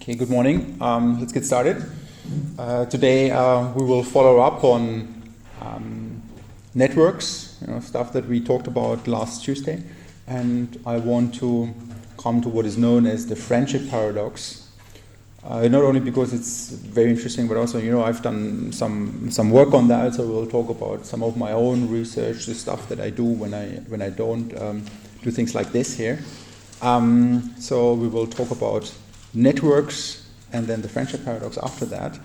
Okay, good morning. Let's get started. Today we will follow up on networks, stuff that we talked about last Tuesday, and I want to come to what is known as the friendship paradox. Not only because it's very interesting, but also, I've done some work on that, so we'll talk about some of my own research, the stuff that I do when I don't do things like this here. So we will talk about networks and then the friendship paradox after that.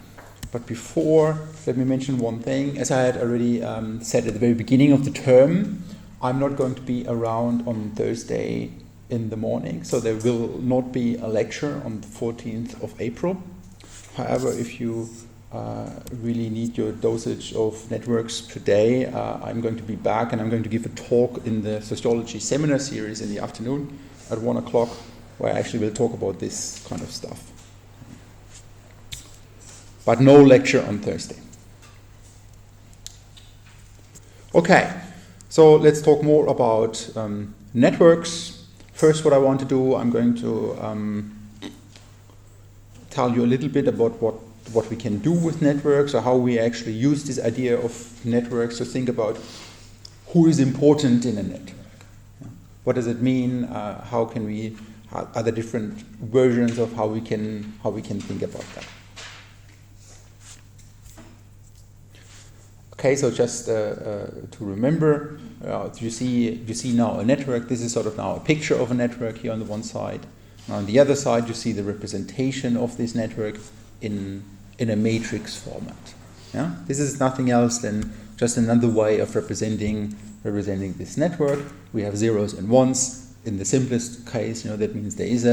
But before, let me mention one thing. As I had already said at the very beginning of the term, I'm not going to be around on Thursday in the morning, so there will not be a lecture on the 14th of April. However, if you really need your dosage of networks today, I'm going to be back and I'm going to give a talk in the sociology seminar series in the afternoon at 1 o'clock, where I actually will talk about this kind of stuff. But no lecture on Thursday. Okay, so let's talk more about networks. First, what I want to do, I'm going to tell you a little bit about what we can do with networks, or how we actually use this idea of networks to think about who is important in a network. What does it mean? How can we? Are there different versions of how we can think about that? Okay, so just to remember, you see now a network. This is sort of now a picture of a network here on the one side. And on the other side, you see the representation of this network in a matrix format. Yeah, this is nothing else than just another way of representing this network. We have zeros and ones. In the simplest case, that means there is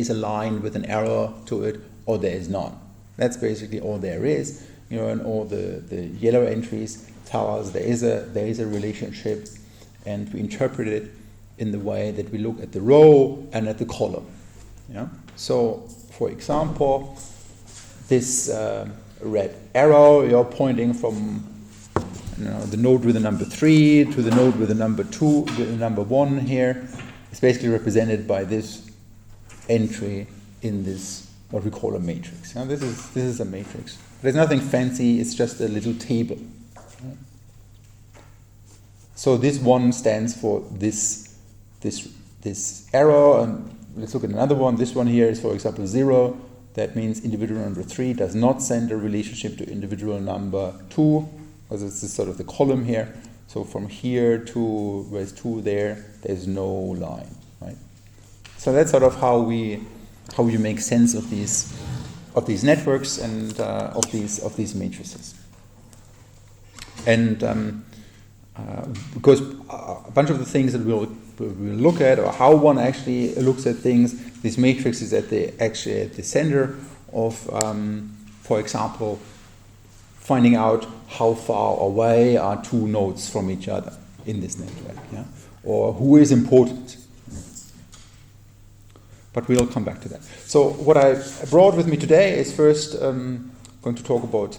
a line with an arrow to it, or there is none. That's basically all there is. And all the yellow entries tell us there is a relationship, and we interpret it in the way that we look at the row and at the column. Yeah. So, for example, this red arrow, you're pointing from the node with the number 3 to the node with the number 2, with the number 1 here. It's basically represented by this entry in this, what we call a matrix. Now, this is a matrix. There's nothing fancy, it's just a little table. So this one stands for this arrow, and let's look at another one. This one here is, for example, 0. That means individual number 3 does not send a relationship to individual number 2, because it's sort of the column here. So from here to where's 2 there's no line, right? So that's sort of how you make sense of these networks and of these matrices. And because a bunch of the things that we'll look at, or how one actually looks at things, this matrix is at the center of, for example, finding out how far away are two nodes from each other in this network, yeah? Or who is important. But we'll come back to that. So what I brought with me today is first going to talk about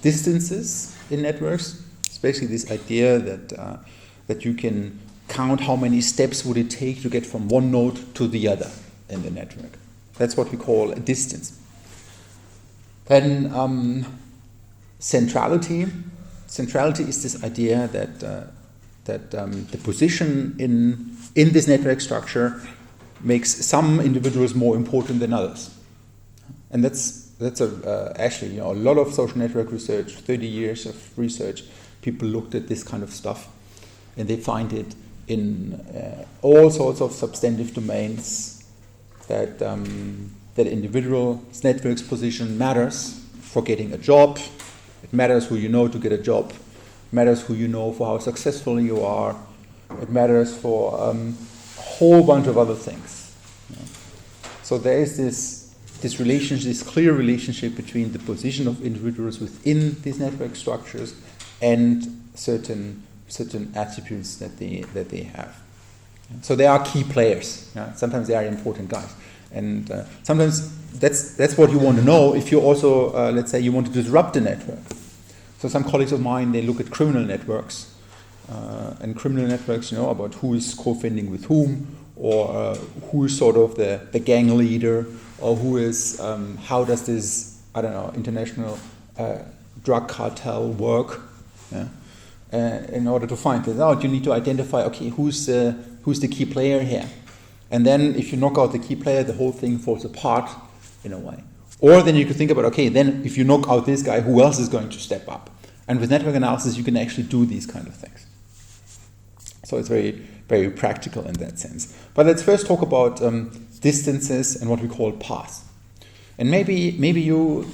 distances in networks. It's basically this idea that you can count how many steps would it take to get from one node to the other in the network. That's what we call a distance. Then centrality. Centrality is this idea that the position in this network structure makes some individuals more important than others, and that's actually a lot of social network research, 30 years of research. People looked at this kind of stuff, and they find it in all sorts of substantive domains that individual network's position matters for getting a job. It matters who you know to get a job. It matters who you know for how successful you are. It matters for a whole bunch of other things. So there is this relationship, this clear relationship between the position of individuals within these network structures and certain attributes that they have. So they are key players. Sometimes they are important guys, and sometimes that's what you want to know if you also, let's say, you want to disrupt the network. So some colleagues of mine, they look at criminal networks, and criminal networks, about who is co-offending with whom, or who is sort of the gang leader, or who is, how does this, I don't know, international drug cartel work? Yeah? In order to find this out, you need to identify, okay, who's the key player here? And then if you knock out the key player, the whole thing falls apart in a way. Or then you could think about, okay, then if you knock out this guy, who else is going to step up? And with network analysis, you can actually do these kind of things. So it's very, very practical in that sense. But let's first talk about distances and what we call paths. And maybe you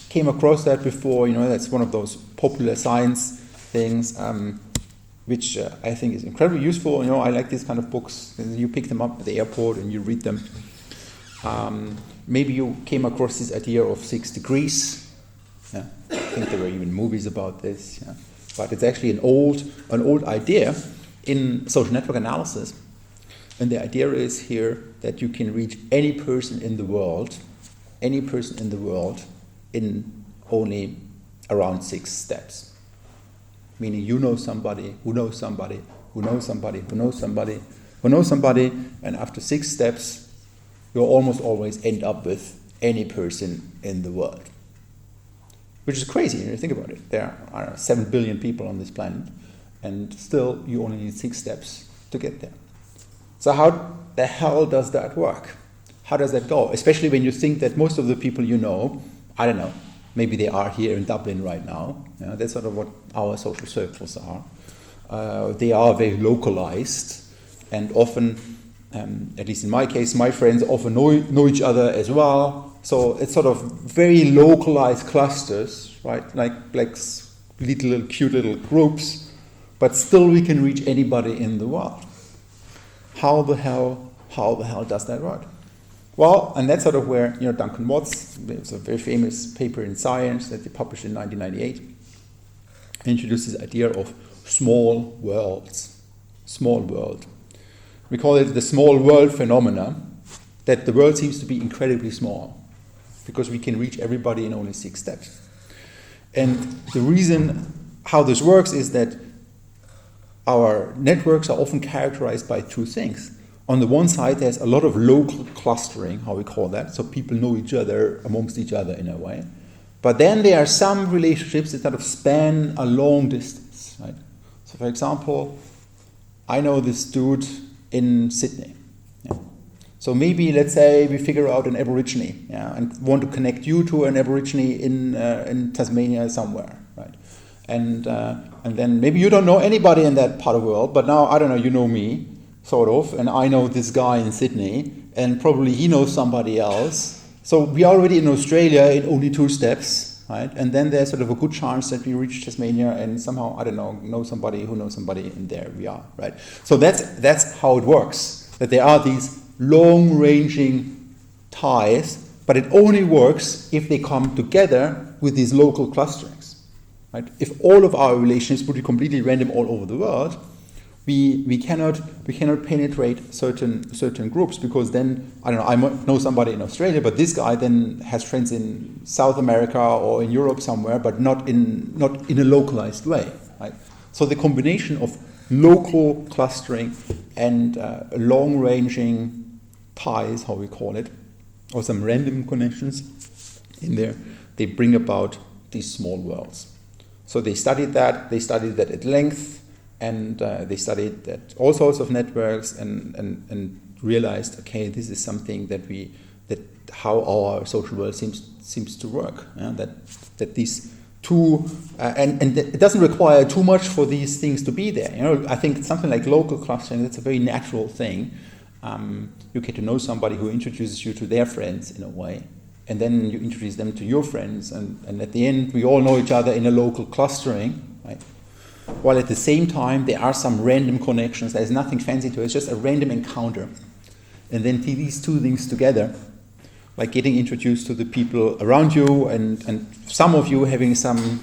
came across that before. That's one of those popular science things, which I think is incredibly useful. I like these kind of books. You pick them up at the airport and you read them. Maybe you came across this idea of 6 degrees. Yeah. I think there were even movies about this. Yeah. But it's actually an old idea in social network analysis. And the idea is here that you can reach any person in the world in only around 6 steps. Meaning you know somebody, who knows somebody, who knows somebody, who knows somebody, who knows somebody, and after 6 steps, you'll almost always end up with any person in the world. Which is crazy when you think about it. There are 7 billion people on this planet, and still you only need 6 steps to get there. So how the hell does that work? How does that go? Especially when you think that most of the people you know, I don't know, maybe they are here in Dublin right now. That's sort of what our social circles are. They are very localized, and often, at least in my case, my friends often know each other as well. So it's sort of very localized clusters, right? Like little cute little groups, but still we can reach anybody in the world. How the hell does that work? Well, and that's sort of where Duncan Watts, there's a very famous paper in Science that they published in 1998, introduced this idea of small worlds. Small world. We call it the small world phenomena, that the world seems to be incredibly small because we can reach everybody in only 6 steps. And the reason how this works is that our networks are often characterized by 2 things. On the one side, there's a lot of local clustering, how we call that, so people know each other amongst each other in a way. But then there are some relationships that kind of span a long distance, right? So for example, I know this dude in Sydney. Yeah. So maybe, let's say, we figure out an Aborigine, and want to connect you to an Aborigine in Tasmania somewhere, right? And then maybe you don't know anybody in that part of the world, but now, I don't know, you know me, sort of, and I know this guy in Sydney, and probably he knows somebody else. So we are already in Australia in only 2 steps, right? And then there's sort of a good chance that we reach Tasmania and somehow, I don't know somebody who knows somebody, and there we are, right? So that's how it works, that there are these long-ranging ties, but it only works if they come together with these local clusterings, right? If all of our relationships would be completely random all over the world, we cannot penetrate certain groups, because then, I don't know, I might know somebody in Australia, but this guy then has friends in South America or in Europe somewhere, but not in a localized way, right? So the combination of local clustering and long-ranging ties, how we call it, or some random connections in there, they bring about these small worlds. So they studied that at length. And they studied that all sorts of networks and realized, okay, this is something that how our social world seems to work. That these 2 and it doesn't require too much for these things to be there. I think something like local clustering, that's a very natural thing. You get to know somebody who introduces you to their friends in a way, and then you introduce them to your friends, and at the end we all know each other in a local clustering, right? While at the same time there are some random connections. There's nothing fancy to it. It's just a random encounter. And then these 2 things together, like getting introduced to the people around you, and some of you having some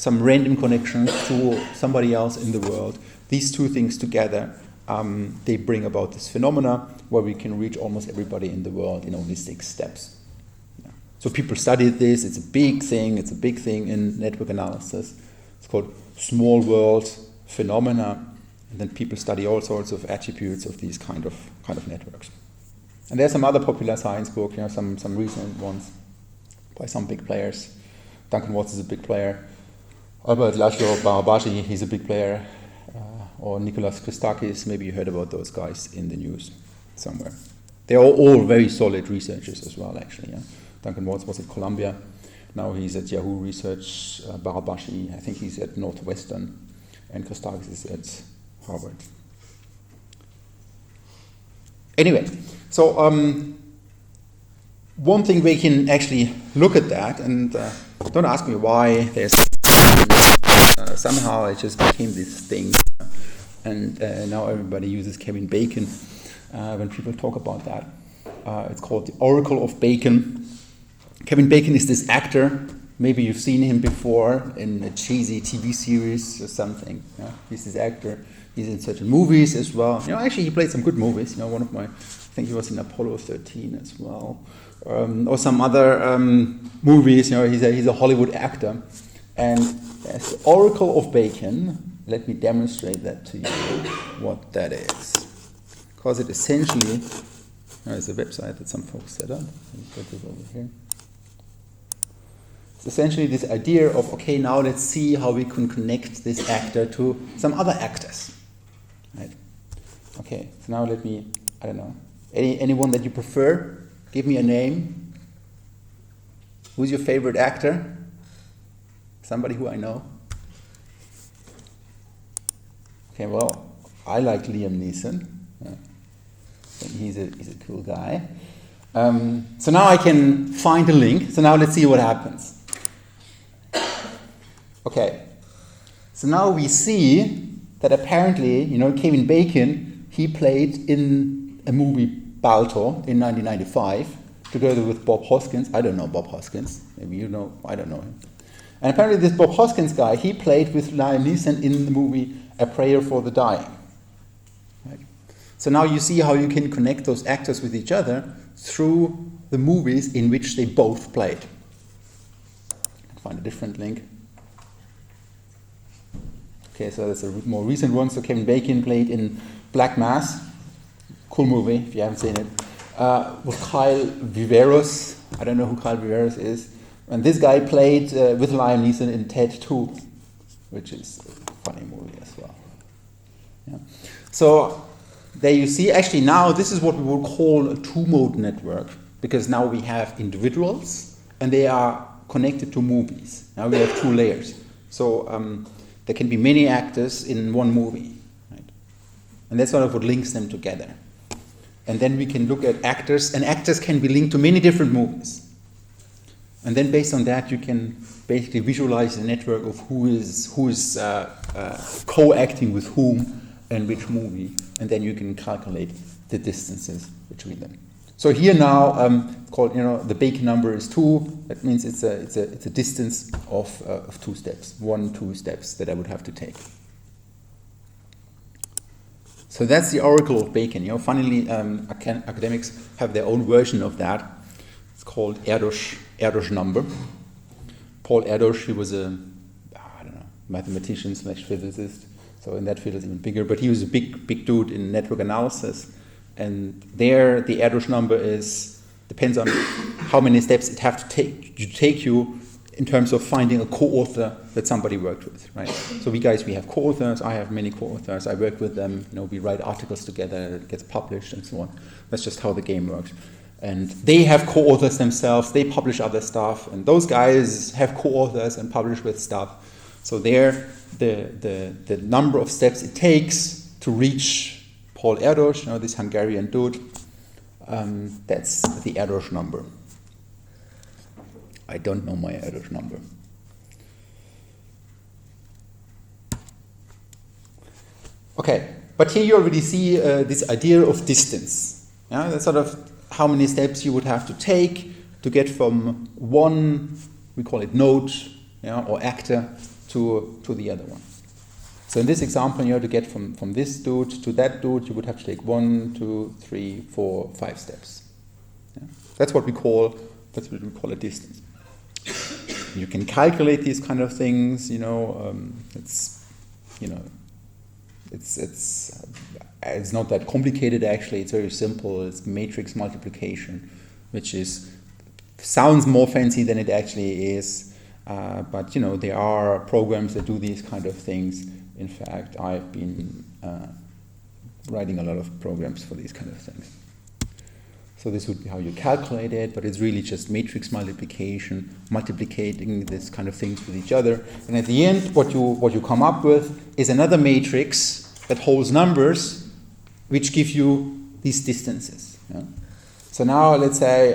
random connections to somebody else in the world, these 2 things together, they bring about this phenomena where we can reach almost everybody in the world in only 6 steps. Yeah. So people studied this. It's a big thing. It's a big thing in network analysis. It's called small world phenomena, And then people study all sorts of attributes of these kind of networks. And there's some other popular science book, some recent ones by some big players. Duncan Watts is a big player. Albert Laszlo Barabashi, he's a big player. Or Nicholas Christakis, maybe you heard about those guys in the news somewhere. They're all very solid researchers as well, actually. Yeah? Duncan Watts was at Columbia. Now he's at Yahoo Research. Barabashi, I think he's at Northwestern. And Christakis is at Harvard. Anyway, so one thing we can actually look at that, and don't ask me why there's somehow it just became this thing, and now everybody uses Kevin Bacon when people talk about that. It's called the Oracle of Bacon. Kevin Bacon is this actor. Maybe you've seen him before in a cheesy TV series or something. Yeah? He's this actor. He's in certain movies as well. Actually, he played some good movies. One of my, I think he was in Apollo 13 as well, or some other movies. He's a Hollywood actor, and there's the Oracle of Bacon. Let me demonstrate that to you, what that is, because it essentially is a website that some folks set up. Let me put this over here. It's essentially this idea of, okay, now let's see how we can connect this actor to some other actors. Right? Okay, so now let me, I don't know, anyone that you prefer, give me a name. Who's your favorite actor? Somebody who I know? Okay, well, I like Liam Neeson. Yeah. He's a cool guy. So now I can find a link. So now let's see what happens. Okay, so now we see that apparently, Kevin Bacon, he played in a movie Balto in 1995 together with Bob Hoskins. I don't know Bob Hoskins. Maybe you know. I don't know him. And apparently this Bob Hoskins guy, he played with Liam Neeson in the movie A Prayer for the Dying. Right? So now you see how you can connect those actors with each other through the movies in which they both played. Find a different link. Okay, so that's a more recent one. So Kevin Bacon played in Black Mass. Cool movie, if you haven't seen it. With Kyle Viveros. I don't know who Kyle Viveros is. And this guy played with Liam Neeson in Ted 2, which is a funny movie as well. Yeah. So there you see, actually now this is what we would call a two-mode network, because now we have individuals and they are connected to movies. Now we have two layers. So there can be many actors in one movie, right? And that's sort of what links them together. And then we can look at actors, and actors can be linked to many different movies. And then based on that, you can basically visualize the network of who is co-acting with whom and which movie, and then you can calculate the distances between them. So here now, called the Bacon number is 2. That means it's a distance of 2 steps, 2 steps that I would have to take. So that's the Oracle of Bacon. Funnily, academics have their own version of that. It's called Erdős number. Paul Erdős, he was a mathematician / physicist. So in that field it's even bigger. But he was a big dude in network analysis. And there, the Erdős number depends on how many steps it have to take you in terms of finding a co-author that somebody worked with, right? So we have co-authors. I have many co-authors. I work with them. We write articles together. It gets published and so on. That's just how the game works. And they have co-authors themselves. They publish other stuff, and those guys have co-authors and publish with stuff. So there, the number of steps it takes to reach Paul Erdős, this Hungarian dude, that's the Erdős number. I don't know my Erdős number. Okay, but here you already see this idea of distance. Yeah, that's sort of how many steps you would have to take to get from one, we call it node, or actor, to the other one. So in this example, to get from this dude to that dude, you would have to take 1, 2, 3, 4, 5 steps. Yeah? That's what we call a distance. You can calculate these kind of things. It's It's not that complicated actually. It's very simple. It's matrix multiplication, which sounds more fancy than it actually is. But there are programs that do these kind of things. In fact, I've been writing a lot of programs for these kind of things. So this would be how you calculate it, but it's really just matrix multiplication, multiplicating this kind of things with each other. And at the end, what you come up with is another matrix that holds numbers, which give you these distances. Yeah? So now let's say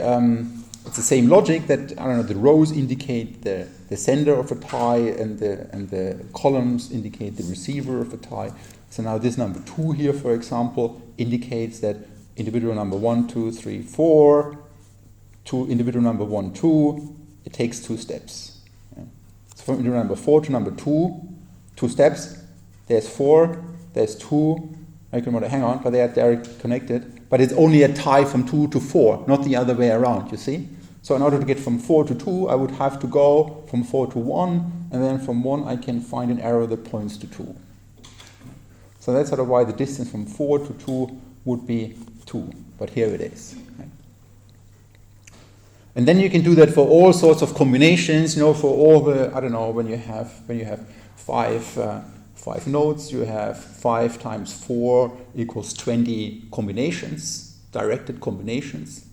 it's the same logic that the rows indicate the sender of a tie and the columns indicate the receiver of a tie. So now this number 2 here, for example, indicates that individual number 1, 2, 3, 4 to individual number 1, 2, it takes 2 steps. Yeah. So from individual number 4 to number 2, 2 steps. There's 4, there's 2. I can hang on, but they are directly connected. But it's only a tie from 2 to 4, not the other way around, you see? So in order to get from 4 to 2, I would have to go from 4 to 1, and then from 1 I can find an arrow that points to 2. So that's sort of why the distance from 4 to 2 would be 2, but here it is. Right? And then you can do that for all sorts of combinations, for all the, when you have 5 nodes, you have 5 times 4 equals 20 combinations, directed combinations,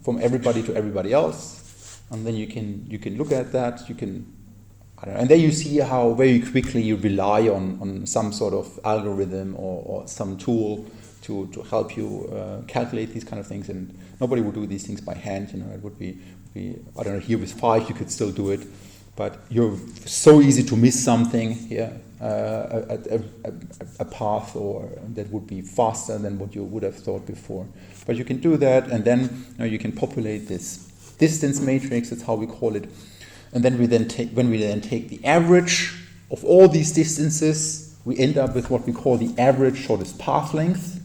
from everybody to everybody else. And then you can look at that, and then you see how very quickly you rely on some sort of algorithm or some tool to help you calculate these kind of things. And nobody would do these things by hand. It would be here with 5 you could still do it, but you're so easy to miss something here, a path or that would be faster than what you would have thought before. But you can do that, and then you can populate this distance matrix. That's how we call it. And then when we then take the average of all these distances, we end up with what we call the average shortest path length.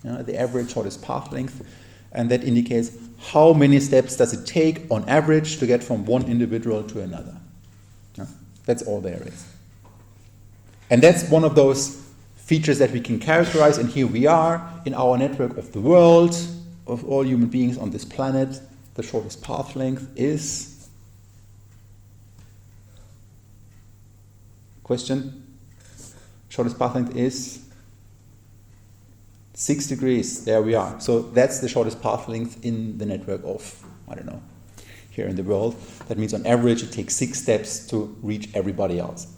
The average shortest path length, and that indicates how many steps does it take on average to get from one individual to another. That's all there is. And that's one of those features that we can characterize, and here we are in our network of the world, of all human beings on this planet. The shortest path length is... Question? Shortest path length is 6 degrees. There we are. So that's the shortest path length in the network of, here in the world. That means on average it takes 6 steps to reach everybody else.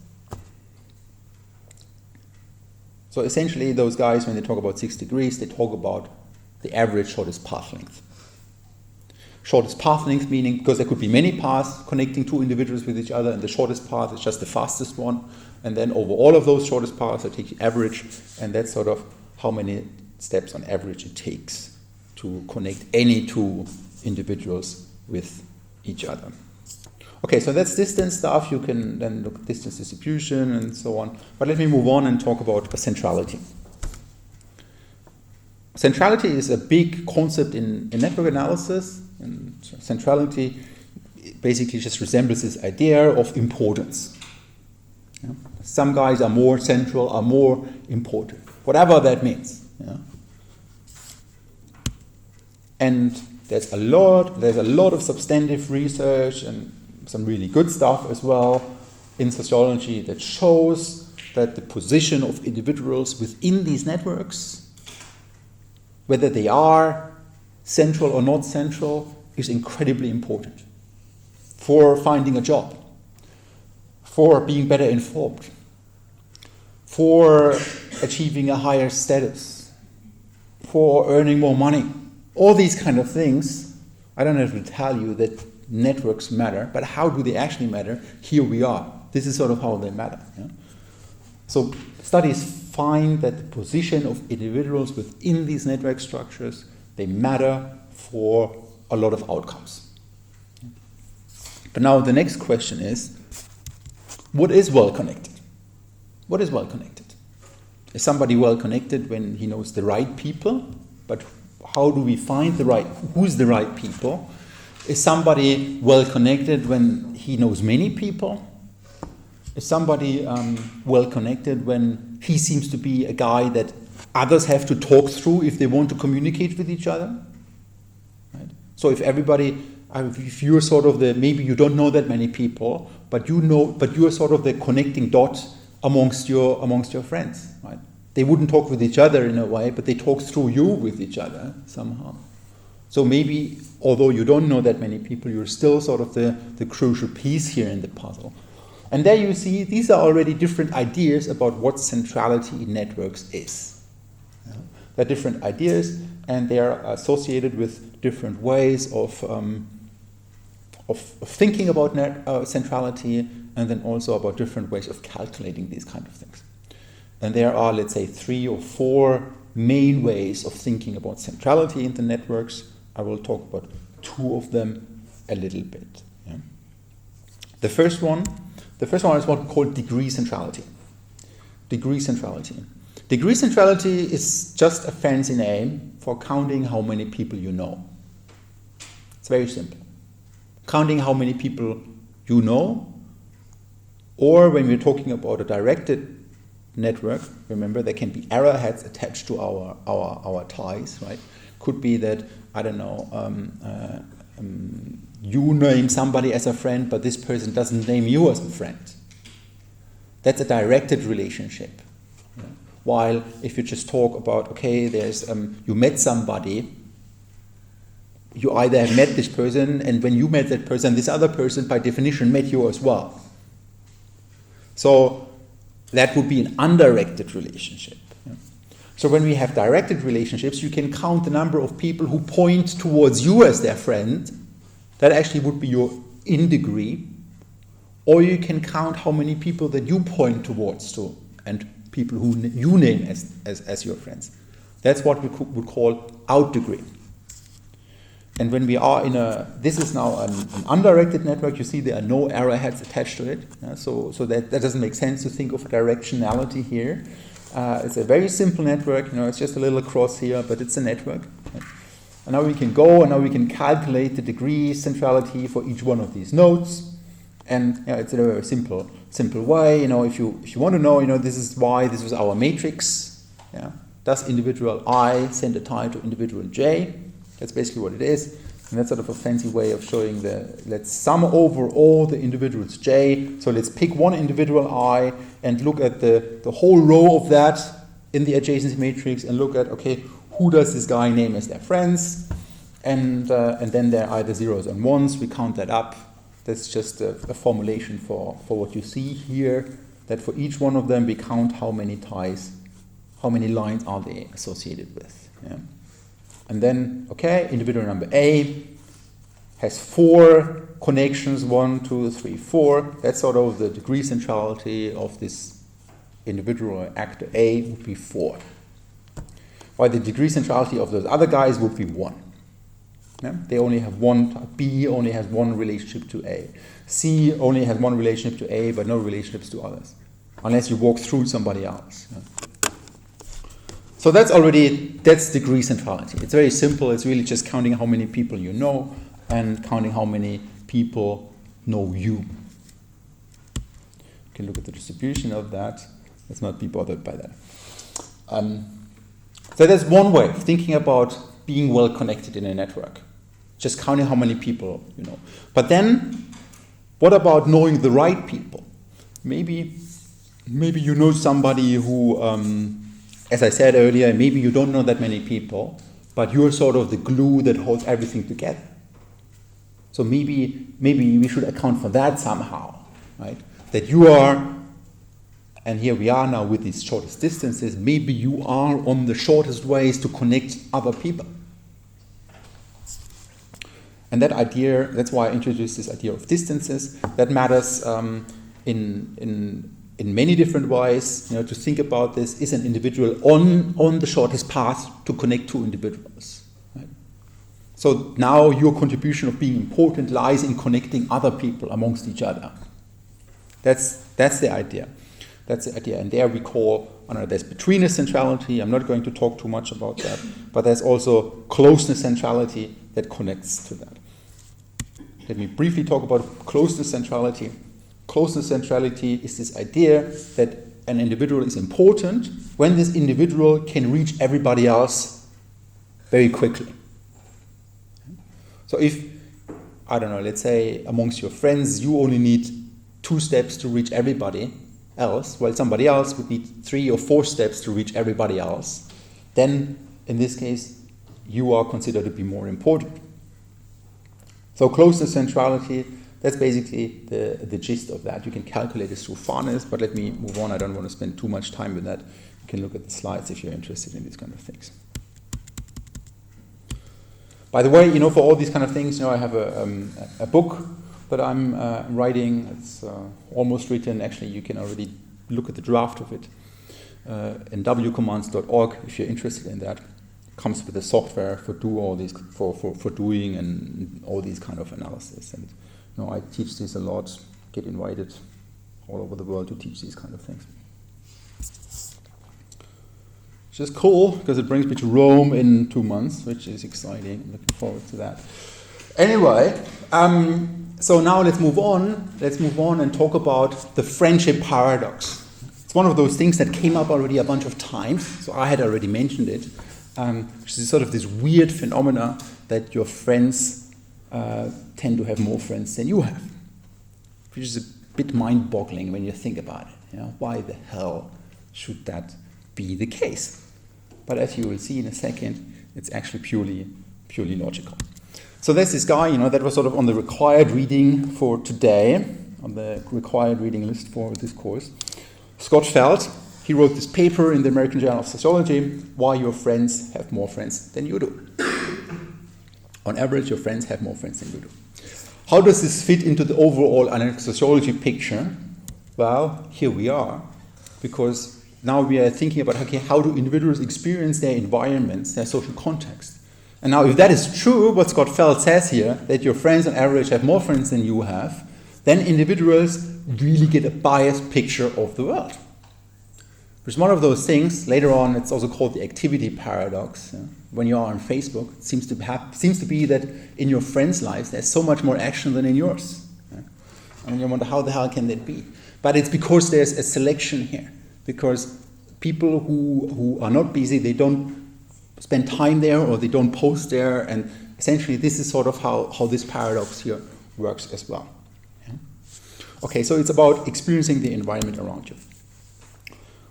So essentially those guys, when they talk about 6 degrees, they talk about the average shortest path length. Shortest path length meaning, because there could be many paths connecting two individuals with each other, and the shortest path is just the fastest one. And then over all of those shortest paths, I take the average, and that's sort of how many steps on average it takes to connect any two individuals with each other. Okay, so that's distance stuff. You can then look at distance distribution and so on. But let me move on and talk about centrality. Centrality is a big concept in network analysis. And centrality basically just resembles this idea of importance. Yeah? Some guys are more central, are more important, whatever that means. Yeah? And there's a lot of substantive research and some really good stuff as well in sociology that shows that the position of individuals within these networks, whether they are central or not central, is incredibly important for finding a job, for being better informed, for achieving a higher status, for earning more money. All these kind of things, I don't have to tell you that networks matter, but how do they actually matter? Here we are. This is sort of how they matter. Yeah? So studies find that the position of individuals within these network structures, they matter for a lot of outcomes. But now the next question is, what is well connected? What is well connected? Is somebody well connected when he knows the right people? But how do we find who's the right people? Is somebody well connected when he knows many people? Is somebody well connected when he seems to be a guy that others have to talk through if they want to communicate with each other? Right? So if everybody, if you're sort of maybe you don't know that many people, but you're sort of the connecting dot amongst your friends, right? They wouldn't talk with each other in a way, but they talk through you with each other somehow. So maybe, although you don't know that many people, you're still sort of the crucial piece here in the puzzle. And there you see, these are already different ideas about what centrality in networks is. Yeah. They're different ideas, and they are associated with different ways of thinking about centrality, and then also about different ways of calculating these kind of things. And there are, let's say, 3 or 4 main ways of thinking about centrality in the networks. I will talk about 2 of them a little bit. Yeah. The first one is what we call degree centrality. Degree centrality. Degree centrality is just a fancy name for counting how many people you know. It's very simple. Counting how many people you know, or when we're talking about a directed network, remember there can be arrowheads attached to our ties, right? Could be that, I don't know, you name somebody as a friend, but this person doesn't name you as a friend. That's a directed relationship. Yeah. While if you just talk about, okay, there's you met somebody, you either have met this person, and when you met that person, this other person by definition met you as well. So that would be an undirected relationship. Yeah. So when we have directed relationships, you can count the number of people who point towards you as their friend. That actually would be your in degree. Or you can count how many people that you point towards to, and people who you name as your friends. That's what we would call out degree. And when we are this is now an undirected network, you see there are no arrowheads attached to it. So that doesn't make sense to think of directionality here. It's a very simple network, it's just a little cross here, but it's a network. And now we can go and now we can calculate the degree centrality for each one of these nodes. And it's a very simple way. If you want to know, this is why this was our matrix. Yeah. Does individual I send a tie to individual j? That's basically what it is. And that's sort of a fancy way of showing let's sum over all the individuals j. So let's pick one individual I and look at the whole row of that in the adjacency matrix and look at, okay, who does this guy name as their friends? And then there are either zeros and ones. We count that up. That's just a formulation for what you see here, that for each one of them we count how many ties, how many lines are they associated with. Yeah? And then, okay, individual number A has 4 connections, 1, 2, 3, 4. That's sort of the degree centrality of this individual actor A would be 4. While the degree centrality of those other guys would be 1. Yeah? They only have one, B only has one relationship to A. C only has one relationship to A, but no relationships to others. Unless you walk through somebody else. Yeah? So that's degree centrality. It's very simple. It's really just counting how many people you know and counting how many people know you. You can look at the distribution of that. Let's not be bothered by that. So that's one way of thinking about being well connected in a network. Just counting how many people you know. But then, what about knowing the right people? Maybe you know somebody who, as I said earlier, maybe you don't know that many people, but you're sort of the glue that holds everything together. So maybe we should account for that somehow, right? That you are, and here we are now with these shortest distances, maybe you are on the shortest ways to connect other people. And that idea, that's why I introduced this idea of distances. That matters in many different ways. To think about this, is an individual on the shortest path to connect two individuals? Right? So now your contribution of being important lies in connecting other people amongst each other. That's the idea. That's the idea. And there we call, there's betweenness centrality. I'm not going to talk too much about that. But there's also closeness centrality that connects to that. Let me briefly talk about closeness centrality. Closeness centrality is this idea that an individual is important when this individual can reach everybody else very quickly. So if, I don't know, let's say amongst your friends you only need 2 steps to reach everybody else, while somebody else would need 3 or 4 steps to reach everybody else, then in this case you are considered to be more important. So closeness centrality, that's basically the gist of that. You can calculate this through fairness, but let me move on. I don't want to spend too much time with that. You can look at the slides if you're interested in these kind of things. By the way, for all these kind of things, I have a book that I'm writing. It's almost written. Actually, you can already look at the draft of it in wcommands.org if you're interested in that. It comes with the software for doing and all these kind of analysis. And I teach this a lot. Get invited all over the world to teach these kind of things. Which is cool because it brings me to Rome in 2 months, which is exciting. I'm looking forward to that. Anyway, so now let's move on. Let's move on and talk about the friendship paradox. It's one of those things that came up already a bunch of times. So I had already mentioned it, which is sort of this weird phenomena that your friends tend to have more friends than you have, which is a bit mind-boggling when you think about it. Why the hell should that be the case? But as you will see in a second, it's actually purely logical. So there's this guy, that was sort of on the required reading for today, on the required reading list for this course. Scott Feld, he wrote this paper in the American Journal of Sociology, why your friends have more friends than you do. On average, your friends have more friends than you do. How does this fit into the overall analytical sociology picture? Well, here we are, because now we are thinking about, how do individuals experience their environments, their social context? And now if that is true, what Scott Feld says here, that your friends on average have more friends than you have, then individuals really get a biased picture of the world. Which is one of those things, later on it's also called the activity paradox. When you are on Facebook, it seems to be that in your friends' lives there's so much more action than in yours. And you wonder, how the hell can that be? But it's because there's a selection here. Because people who are not busy, they don't spend time there or they don't post there, and essentially this is sort of how this paradox here works as well. Okay, so it's about experiencing the environment around you.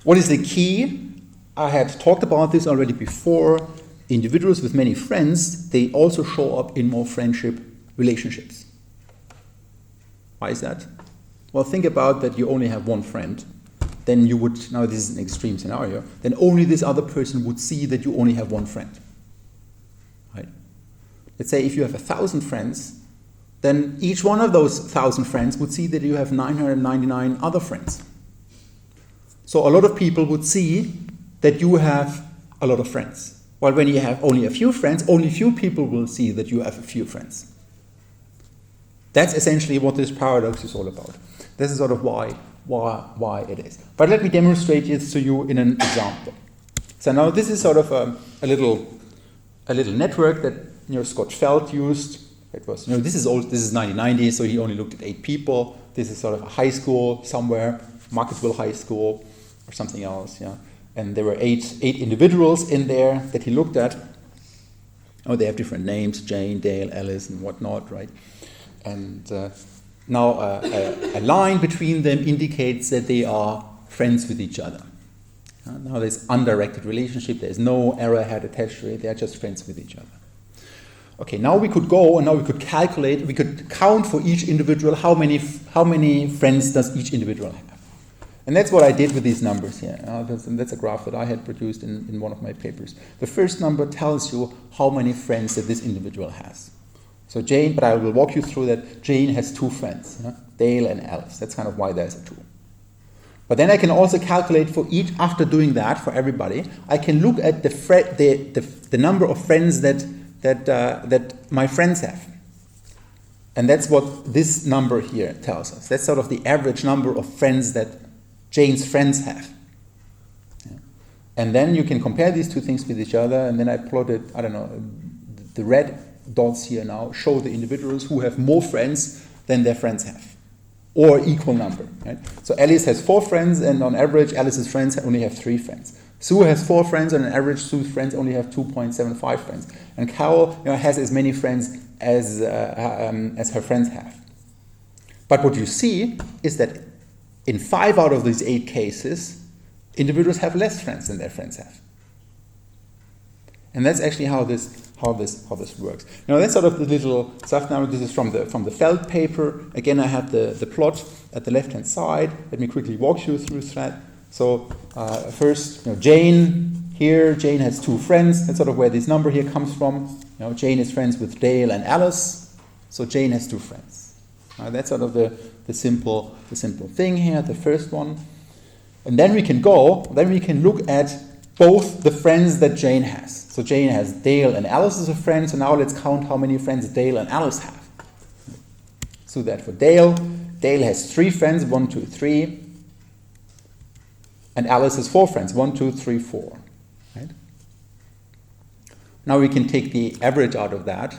What is the key? I had talked about this already before. Individuals with many friends, they also show up in more friendship relationships. Why is that? Well, think about that you only have one friend. Then you would, now this is an extreme scenario, then only this other person would see that you only have one friend. Right? Let's say if you have 1,000 friends, then each one of those 1,000 friends would see that you have 999 other friends. So a lot of people would see that you have a lot of friends. While when you have only a few friends, only few people will see that you have a few friends. That's essentially what this paradox is all about. This is sort of why it is. But let me demonstrate this to you in an example. So now this is sort of a little network that Scott Feld used. It was this is 1990, so he only looked at 8 people. This is sort of a high school somewhere, Marketsville High School or something else, And there were eight individuals in there that he looked at. Oh, they have different names: Jane, Dale, Alice, and whatnot, right? And now a line between them indicates that they are friends with each other. Now there's undirected relationship, there's no arrowhead attached to it, they're just friends with each other. Okay, now we could go and now we could calculate, we could count for each individual how many friends does each individual have. And that's what I did with these numbers here. That's a graph that I had produced in one of my papers. The first number tells you how many friends that this individual has. So Jane, but I will walk you through that. Jane has 2 friends, Dale and Alice. That's kind of why there's a 2. But then I can also calculate for each, after doing that for everybody, I can look at the number of friends that my friends have. And that's what this number here tells us. That's sort of the average number of friends that Jane's friends have. And then you can compare these 2 things with each other, and then I plotted, the red dots here now show the individuals who have more friends than their friends have. or equal number. Right? So Alice has 4 friends, and on average, Alice's friends only have 3 friends. Sue has 4 friends, and on average, Sue's friends only have 2.75 friends. And Carol has as many friends as her friends have. But what you see is that in 5 out of these 8 cases, individuals have less friends than their friends have. And that's actually how this works. Now that's sort of the little stuff. Now this is from the Feld paper. Again, I have the plot at the left-hand side. Let me quickly walk you through that. So first, Jane here. Jane has 2 friends. That's sort of where this number here comes from. Jane is friends with Dale and Alice. So Jane has 2 friends. That's sort of the simple thing here. The first one, and then we can look at both the friends that Jane has. So Jane has Dale and Alice as a friend. So now let's count how many friends Dale and Alice have. So that for Dale, Dale has 3 friends, 1, 2, 3. And Alice has 4 friends, 1, 2, 3, 4. Right? Now we can take the average out of that,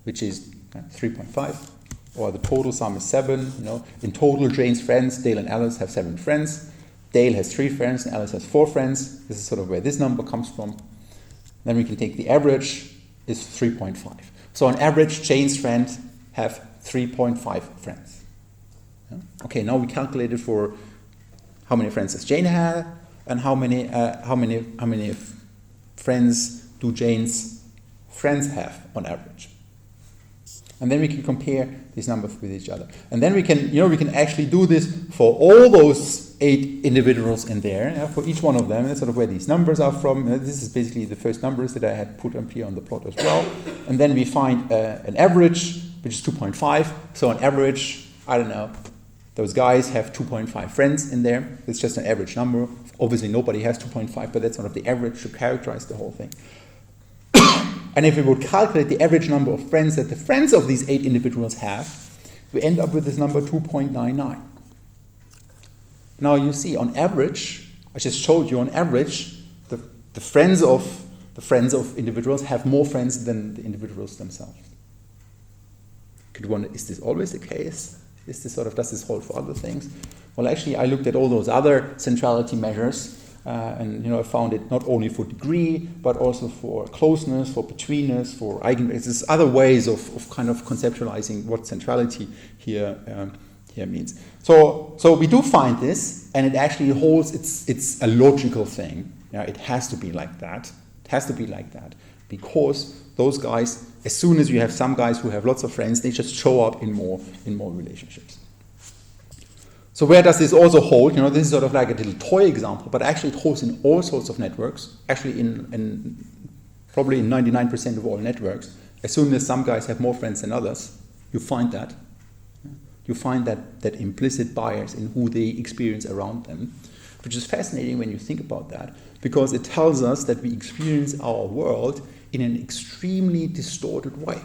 which is 3.5, or the total sum is 7. In total, Jane's friends, Dale and Alice, have 7 friends. Dale has 3 friends and Alice has 4 friends. This is sort of where this number comes from. Then we can take the average is 3.5. So on average, Jane's friends have 3.5 friends. Yeah? Okay, now we calculated for how many friends does Jane have, and how many friends do Jane's friends have on average. And then we can compare these numbers with each other. And then we can actually do this for all those 8 individuals in there, for each one of them. That's sort of where these numbers are from. This is basically the first numbers that I had put up here on the plot as well. And then we find an average, which is 2.5. So on average, I don't know, those guys have 2.5 friends in there. It's just an average number. Obviously, nobody has 2.5, but that's sort of the average to characterize the whole thing. And if we would calculate the average number of friends that the friends of these 8 individuals have, we end up with this number 2.99. Now you see, on average, I just showed you on average, the friends of individuals have more friends than the individuals themselves. Could you wonder, is this always the case? Does this hold for other things? Well, actually, I looked at all those other centrality measures. And I found it not only for degree, but also for closeness, for betweenness, for eigenvalues. There's other ways of kind of conceptualizing what centrality here means. So we do find this, and it actually holds. It's a logical thing. It has to be like that. It has to be like that because those guys, as soon as you have some guys who have lots of friends, they just show up in more relationships. So where does this also hold? This is sort of like a little toy example, but actually it holds in all sorts of networks. Actually, in probably in 99% of all networks, as soon as some guys have more friends than others, you find that. You find that implicit bias in who they experience around them, which is fascinating when you think about that, because it tells us that we experience our world in an extremely distorted way.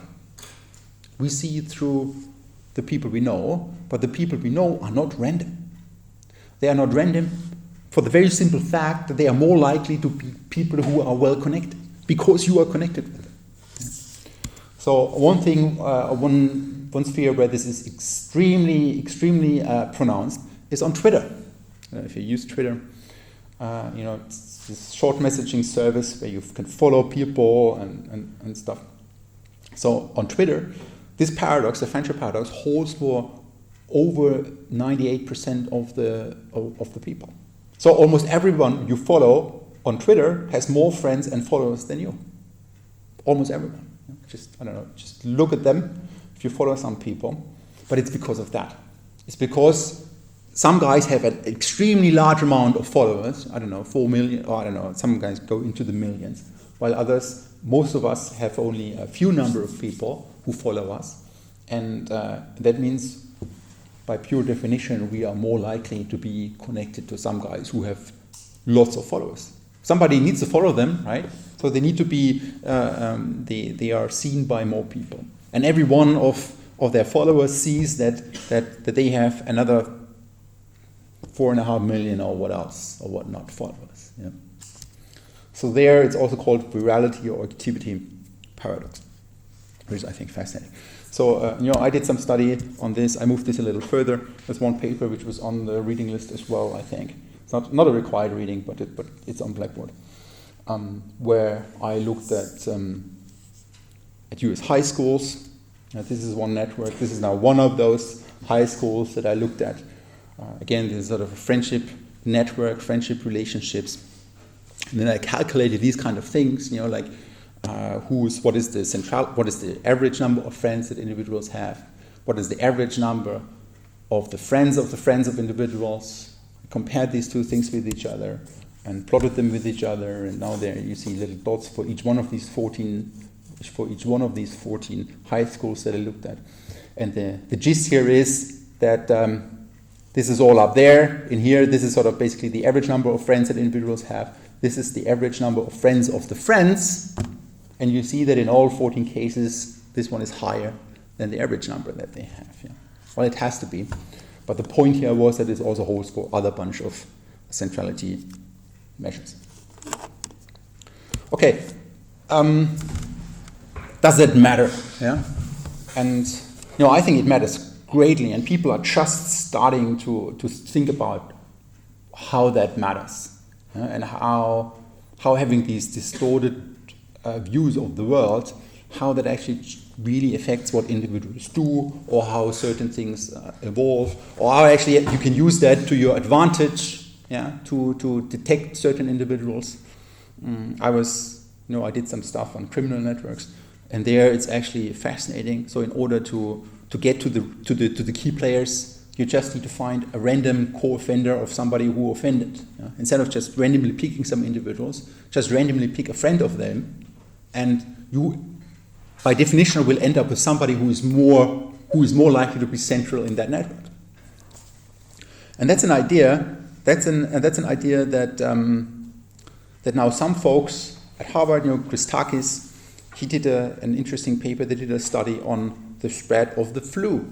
We see it through the people we know, but the people we know are not random. They are not random for the very simple fact that they are more likely to be people who are well connected, because you are connected with them. So one thing, one sphere where this is extremely pronounced is on Twitter. If you use Twitter, it's this short messaging service where you can follow people and stuff. So on Twitter, this paradox, the friendship paradox, holds for over 98% of the people. So almost everyone you follow on Twitter has more friends and followers than you. Almost everyone. Just look at them if you follow some people. But it's because of that. It's because some guys have an extremely large amount of followers, 4 million, or some guys go into the millions, while others, most of us have only a few number of people who follow us, and that means by pure definition we are more likely to be connected to some guys who have lots of followers. Somebody needs to follow them, right? So they need to be, they are seen by more people. And every one of their followers sees that they have another 4.5 million or whatnot followers. Yeah. So there it's also called virality or activity paradox. which is, I think, fascinating. So, I did some study on this. I moved this a little further. There's one paper which was on the reading list as well, I think. It's not a required reading, but it's on Blackboard, where I looked at US high schools. This is one network. This is now one of those high schools that I looked at. Again, this is sort of a friendship network, friendship relationships. And then I calculated these kind of things, like what is the average number of friends that individuals have? What is the average number of the friends of individuals? Compared these two things with each other and plotted them with each other. And now there you see little dots for each one of these 14 high schools that I looked at. And the gist here is that this is all up there. In here, this is sort of basically the average number of friends that individuals have. This is the average number of friends of the friends. And you see that in all 14 cases, this one is higher than the average number that they have. Yeah. Well, it has to be. But the point here was that it also holds for other bunch of centrality measures. Okay. Does it matter? Yeah. And I think it matters greatly, and people are just starting to think about how that matters, and how having these distorted views of the world, how that actually really affects what individuals do, or how certain things evolve, or how actually you can use that to your advantage, to detect certain individuals. I did some stuff on criminal networks, and there it's actually fascinating. So in order to get to the key players, you just need to find a random co-offender of somebody who offended. Instead of just randomly picking some individuals, just randomly pick a friend of them, and you, by definition, will end up with somebody who is more likely to be central in that network. And that's an idea. That's an idea that that now some folks at Harvard, Christakis, he did an interesting paper. They did a study on the spread of the flu.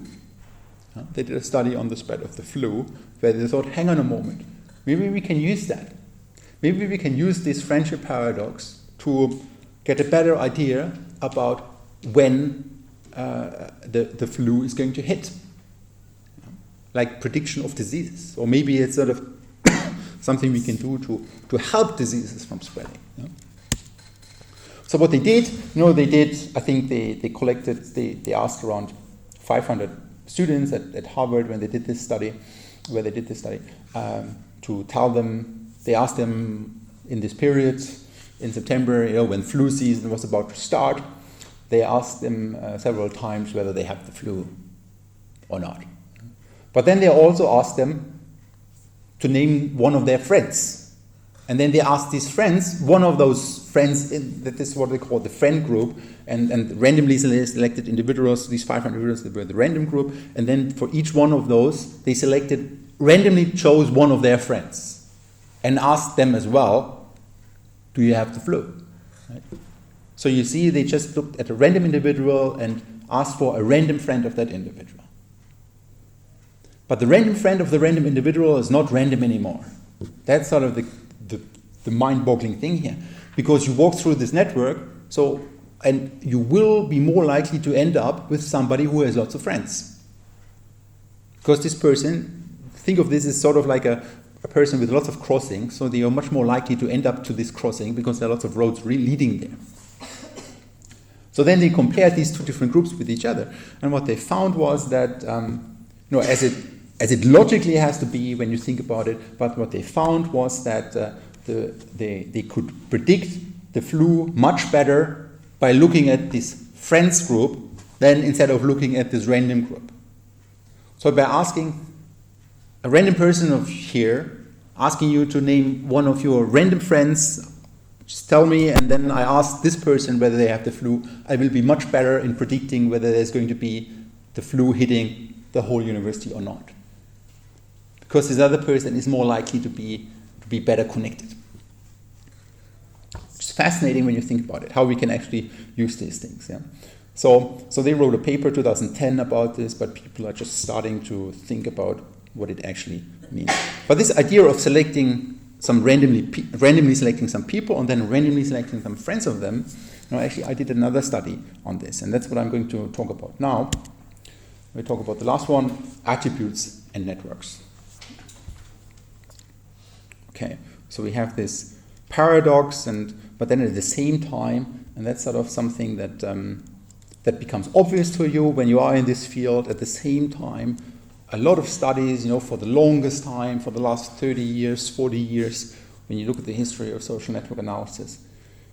They did a study on the spread of the flu, where they thought, hang on a moment, maybe we can use that. Maybe we can use this friendship paradox to get a better idea about when the flu is going to hit. Like prediction of diseases. Or maybe it's sort of something we can do to help diseases from spreading. So what they did, I think they asked around 500 students at Harvard when they did this study, to tell them, they asked them in this period, in September, when flu season was about to start, they asked them several times whether they have the flu or not. But then they also asked them to name one of their friends. And then they asked these friends, one of those friends, that is what they call the friend group, and randomly selected individuals, these 500 individuals that were the random group, and then for each one of those, they randomly chose one of their friends and asked them as well, do you have the flu? Right? So you see, they just looked at a random individual and asked for a random friend of that individual. But the random friend of the random individual is not random anymore. That's sort of the mind-boggling thing here. Because you walk through this network, and you will be more likely to end up with somebody who has lots of friends. Because this person, think of this as sort of like a person with lots of crossings, so they are much more likely to end up to this crossing because there are lots of roads leading there. So then they compared these two different groups with each other, and what they found was that, as it logically has to be when you think about it, but what they found was that they could predict the flu much better by looking at this friends group than instead of looking at this random group. So by asking a random person of here, asking you to name one of your random friends, just tell me, and then I ask this person whether they have the flu, I will be much better in predicting whether there's going to be the flu hitting the whole university or not. Because this other person is more likely to be better connected. It's fascinating when you think about it, how we can actually use these things. Yeah? So they wrote a paper 2010 about this, but people are just starting to think about what it actually means. But this idea of selecting randomly selecting some people and then randomly selecting some friends of them, No, actually, I did another study on this, and that's what I'm going to talk about now. We talk about the last one, attributes and networks. Okay, so we have this paradox, but then at the same time, and that's sort of something that that becomes obvious to you when you are in this field. At the same time, a lot of studies, for the longest time, for the last 30 years, 40 years, when you look at the history of social network analysis,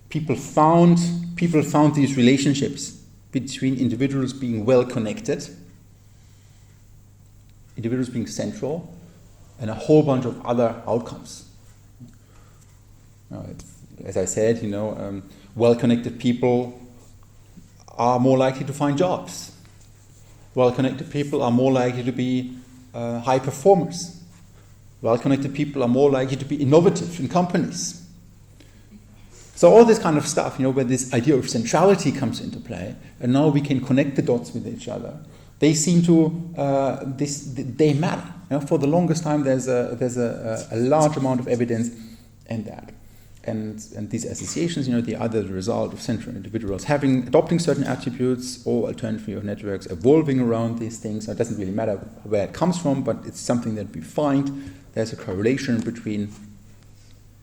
people found these relationships between individuals being well connected, individuals being central, and a whole bunch of other outcomes. As I said, well-connected people are more likely to find jobs. Well-connected people are more likely to be high performers. Well-connected people are more likely to be innovative in companies. So all this kind of stuff, where this idea of centrality comes into play, and now we can connect the dots with each other. They seem to they matter. For the longest time, there's a large amount of evidence in that. And these associations, they are the result of central individuals adopting certain attributes, or alternatively of networks evolving around these things. So it doesn't really matter where it comes from, but it's something that we find. There's a correlation between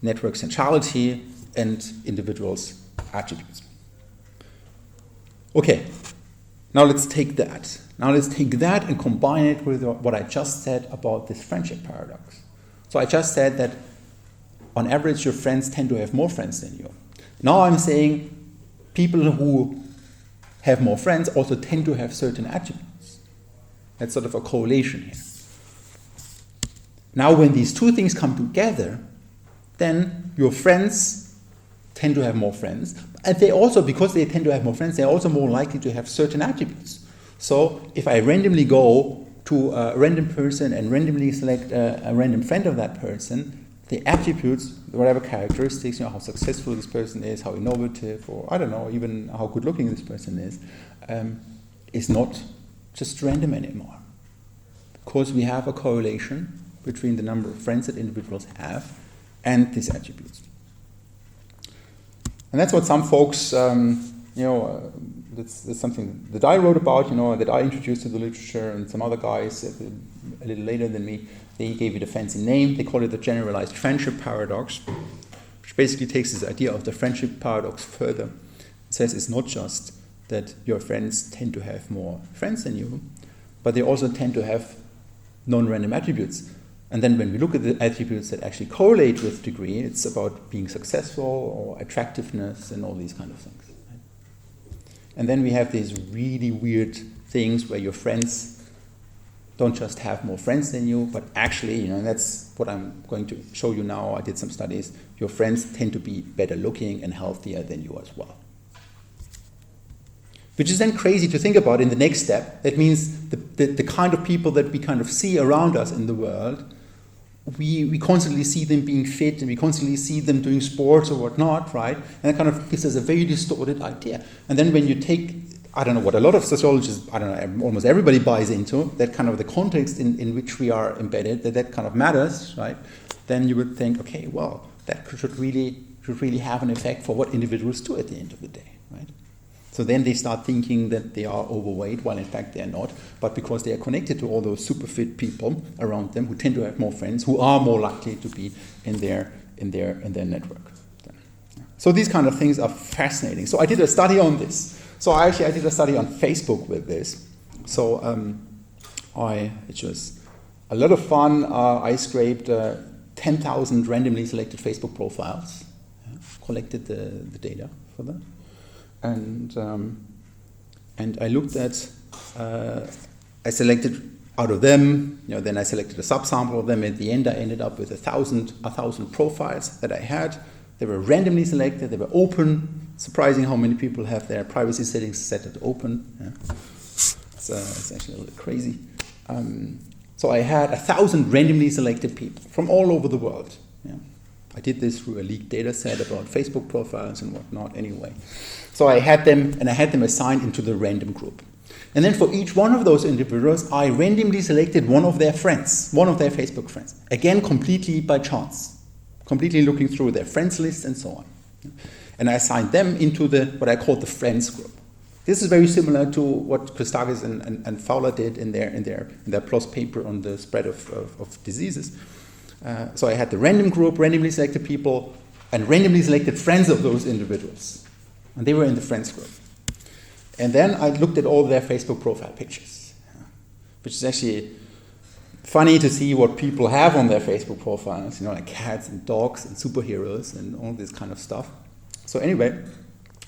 network centrality and individuals' attributes. Okay, now let's take that. And combine it with what I just said about this friendship paradox. So I just said that on average, your friends tend to have more friends than you. Now I'm saying people who have more friends also tend to have certain attributes. That's sort of a correlation here. Now when these two things come together, then your friends tend to have more friends. And they also, because they tend to have more friends, they're also more likely to have certain attributes. So if I randomly go to a random person and randomly select a random friend of that person, the attributes, whatever characteristics, how successful this person is, how innovative, or I don't know, even how good looking this person is not just random anymore. Because we have a correlation between the number of friends that individuals have and these attributes. And that's what some folks, that's something that I wrote about, that I introduced to the literature, and some other guys a little later than me, they gave it a fancy name. They call it the generalized friendship paradox, which basically takes this idea of the friendship paradox further. It says it's not just that your friends tend to have more friends than you, but they also tend to have non-random attributes. And then when we look at the attributes that actually correlate with degree, it's about being successful or attractiveness and all these kind of things. Right? And then we have these really weird things where your friends don't just have more friends than you, but actually, and that's what I'm going to show you now. I did some studies. Your friends tend to be better looking and healthier than you as well. Which is then crazy to think about in the next step. That means the kind of people that we kind of see around us in the world, we constantly see them being fit, and we constantly see them doing sports or whatnot, right? And that kind of gives us a very distorted idea. And then when you take, I don't know, what a lot of sociologists, almost everybody buys into, that kind of the context in which we are embedded, that kind of matters, right? Then you would think, okay, well, that should really have an effect for what individuals do at the end of the day, right? So then they start thinking that they are overweight, while in fact they're not, but because they are connected to all those super fit people around them who tend to have more friends, who are more likely to be in their network. So these kind of things are fascinating. So I did a study on this. So I did a study on Facebook with this. So it was a lot of fun. I scraped 10,000 randomly selected Facebook profiles, collected the data for that. And I looked at, I selected out of them, then I selected a subsample of them. At the end, I ended up with 1,000 profiles that I had. They were randomly selected, they were open. Surprising how many people have their privacy settings set at open. Yeah. It's actually a little crazy. So I had 1,000 randomly selected people from all over the world. Yeah. I did this through a leaked data set about Facebook profiles and whatnot anyway. So I had them assigned into the random group. And then for each one of those individuals, I randomly selected one of their friends, one of their Facebook friends. Again, completely by chance. Completely looking through their friends list and so on. And I assigned them into what I call the friends group. This is very similar to what Christakis and Fowler did in their PLOS paper on the spread of diseases. So I had the random group, randomly selected people, and randomly selected friends of those individuals. And they were in the friends group. And then I looked at all their Facebook profile pictures, which is actually funny to see what people have on their Facebook profiles, like cats and dogs and superheroes and all this kind of stuff. So anyway,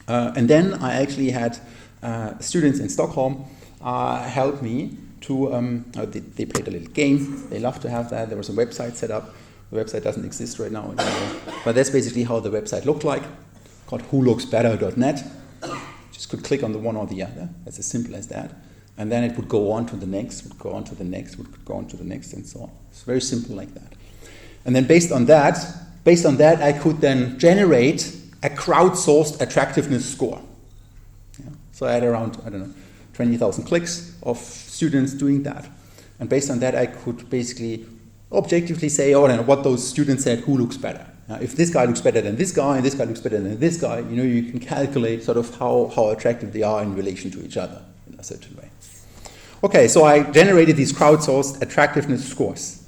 and then I actually had students in Stockholm help me to, they played a little game. They love to have that. There was a website set up. The website doesn't exist right now anymore. But that's basically how the website looked like, called wholooksbetter.net. Just could click on the one or the other. That's as simple as that. And then it would go on to the next, would go on to the next, would go on to the next, and so on. It's very simple like that. And then based on that, I could then generate a crowdsourced attractiveness score. Yeah. So I had around, 20,000 clicks of students doing that. And based on that, I could basically objectively say, what those students said, who looks better. Now, if this guy looks better than this guy, and this guy looks better than this guy, you can calculate sort of how attractive they are in relation to each other in a certain way. Okay, so I generated these crowdsourced attractiveness scores.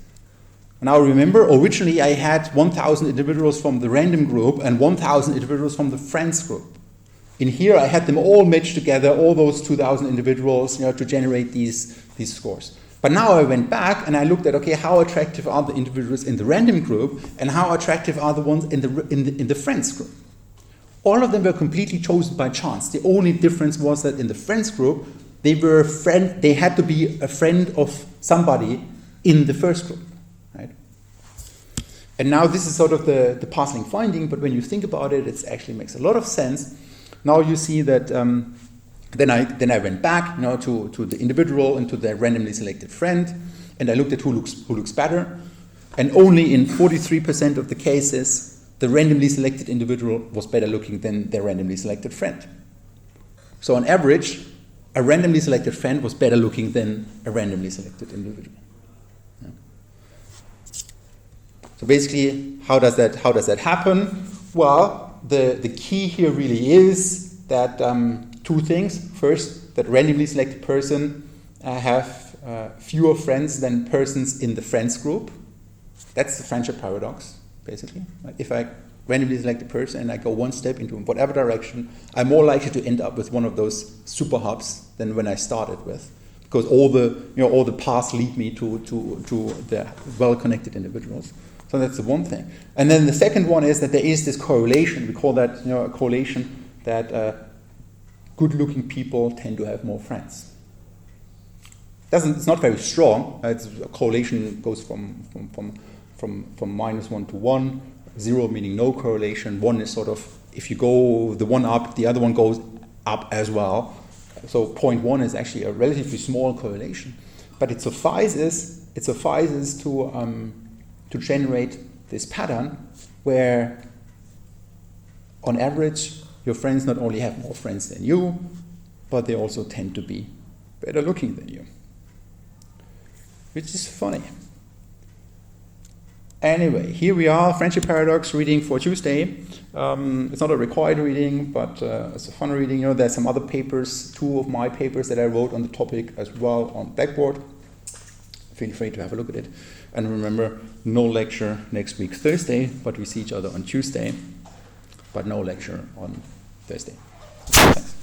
Now remember, originally I had 1,000 individuals from the random group and 1,000 individuals from the friends group. In here I had them all matched together, all those 2,000 individuals, to generate these scores. But now I went back and I looked at, how attractive are the individuals in the random group and how attractive are the ones in the friends group. All of them were completely chosen by chance. The only difference was that in the friends group, they had to be a friend of somebody in the first group. Right? And now this is sort of the puzzling finding, but when you think about it, it actually makes a lot of sense. Now you see that then I went back to the individual and to the randomly selected friend, and I looked at who looks better, and only in 43% of the cases the randomly selected individual was better looking than their randomly selected friend. So on average, a randomly selected friend was better looking than a randomly selected individual. Yeah. So basically, how does that happen? Well, the key here really is that two things. First, that randomly selected person have fewer friends than persons in the friends group. That's the friendship paradox, basically. If I randomly select a person and I go one step into whatever direction, I'm more likely to end up with one of those super hubs than when I started with, because all the paths lead me to the well-connected individuals. So that's the one thing. And then the second one is that there is this correlation. We call that a correlation that good-looking people tend to have more friends. It's not very strong. A correlation goes from -1 to 1. 0 meaning no correlation. 1 is sort of, if you go the one up, the other one goes up as well. So 0.1 is actually a relatively small correlation. But it suffices to generate this pattern where, on average, your friends not only have more friends than you, but they also tend to be better looking than you. Which is funny. Anyway, here we are, Friendship Paradox reading for Tuesday. It's not a required reading, but it's a fun reading. There's some other papers, 2 of my papers that I wrote on the topic as well on Blackboard. Feel free to have a look at it. And remember, no lecture next week Thursday, but we see each other on Tuesday, but no lecture on Thursday. Thanks.